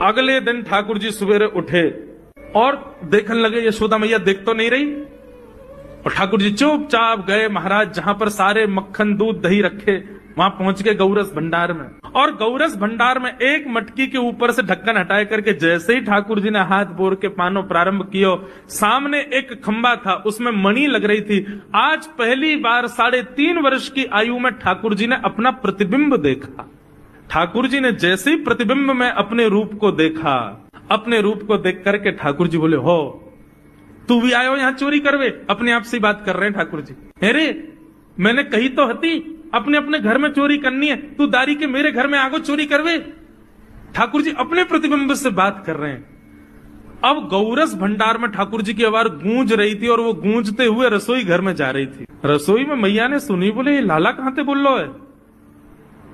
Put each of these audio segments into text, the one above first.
अगले दिन ठाकुर जी सवेरे उठे और देखने लगे यशोदा मैया देख तो नहीं रही। और ठाकुर जी चुपचाप गए महाराज जहां पर सारे मक्खन दूध दही रखे, वहां पहुंच गए गौरस भंडार में। और गौरस भंडार में एक मटकी के ऊपर से ढक्कन हटाए करके जैसे ही ठाकुर जी ने हाथ बोर के पानो प्रारंभ किया, सामने एक खंबा था, उसमें मणि लग रही थी। आज पहली बार 3.5 वर्ष की आयु में ठाकुर जी ने अपना प्रतिबिंब देखा। ठाकुर जी ने जैसे ही प्रतिबिंब में अपने रूप को देखा, अपने रूप को देख करके ठाकुर जी बोले, हो तू भी आयो यहां चोरी करवे? अपने आप से बात कर रहे हैं ठाकुर जी। अरे मैंने कही तो हती अपने अपने घर में चोरी करनी है, तू दारी के मेरे घर में आगो चोरी करवे? ठाकुर जी अपने प्रतिबिंब से बात कर रहे हैं। अब गौरस भंडार में ठाकुर जी की आवाज गूंज रही थी और वो गूंजते हुए रसोई घर में जा रही थी। रसोई में मैया ने सुनी, बोले ये लाला कहां से बोल लो है?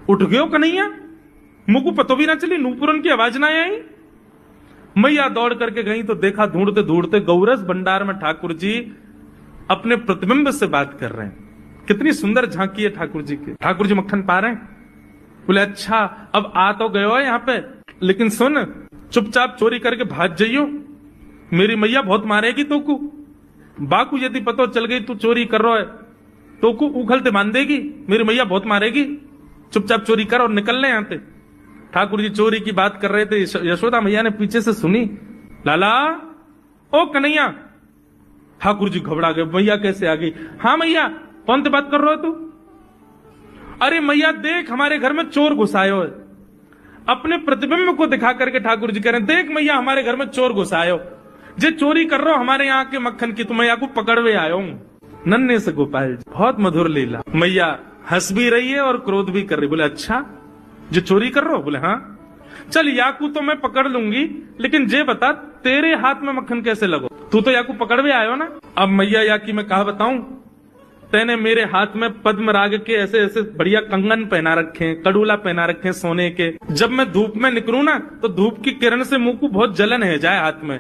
उठ गयो कन्हैया? मुझको पतो भी ना चली, नूपुरन की आवाज ना आई। मैया दौड़ करके गई तो देखा ढूंढते ढूंढते गौरस भंडार में ठाकुर जी अपने प्रतिबिंब से बात कर रहे हैं। कितनी सुंदर झांकी है ठाकुर जी की। ठाकुर जी मक्खन पा रहे हैं। बोले अच्छा अब आ तो गयो है यहाँ पे, लेकिन सुन चुपचाप चोरी करके भाग जाइयो, मेरी मैया बहुत मारेगी तोकू। बाकू यदि पतो चल गई तू चोरी कर रहा है तोकू उखलते मान देगी, मेरी मैया बहुत मारेगी। चुपचाप चोरी कर और निकल ले यहाँ से। ठाकुर जी चोरी की बात कर रहे थे, यशोदा मैया ने पीछे से सुनी, लाला ओ कन्हैया। ठाकुर जी घबरा गए, मैया कैसे आ गई? हाँ मैया, कौन से बात कर रहे हो तू? अरे मैया देख हमारे घर में चोर घुसायो है। अपने प्रतिबिंब को दिखा करके ठाकुर जी कह रहे हैं, देख मैया हमारे घर में चोर घुसायो, जे चोरी कर रहे हो हमारे यहाँ के मक्खन की, तो मैया को पकड़वे आयो हूं। नन्हे से गोपाल जी, बहुत मधुर लीला। मैया हंस भी रही है और क्रोध भी कर रही। बोले अच्छा जो चोरी कर रहे हो? बोले हाँ। चल याकू तो मैं पकड़ लूंगी, लेकिन जे बता तेरे हाथ में मक्खन कैसे लगो? तू तो याकू पकड़वे आयो ना। अब मैया याकी मैं कहा बताऊं, तेने मेरे हाथ में पद्मराग के ऐसे ऐसे बढ़िया कंगन पहना रखे, कड़ूला पहना रखे सोने के। जब मैं धूप में निकलूं ना तो धूप की किरण से मुंह को बहुत जलन है जाए हाथ में।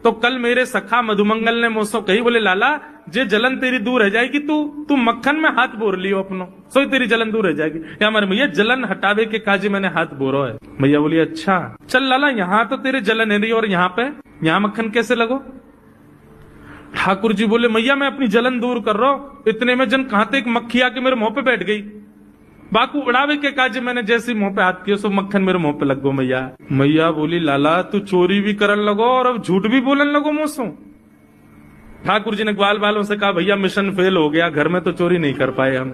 तो कल मेरे सखा मधुमंगल ने मुझसे कही, बोले लाला जे जलन तेरी दूर रह जाएगी, तू मक्खन में हाथ बोर लियो अपनो, सोई तेरी जलन दूर रह जाएगी। या हमारे मैया जलन हटावे के काजी मैंने हाथ बोरो है। मैया बोली अच्छा चल लाला, यहाँ तो तेरे जलन है रही और यहाँ पे यहाँ मक्खन कैसे लगो? ठाकुर जी बोले मैया मैं अपनी जलन दूर कर रहा हूं। इतने में जन कहां तक मक्खी आके मेरे मुंह पे बैठ गई। बाकू उड़ावे के काज मैंने जैसे मुंह पे हाथ किया सो मक्खन मेरे मुंह पे लग गो। मैया बोली लाला तू चोरी भी करन लगो और अब झूठ भी बोलन लगो मुझसे। ठाकुर जी ने ग्वाल वालों से कहा भैया मिशन फेल हो गया, घर में तो चोरी नहीं कर पाए हम।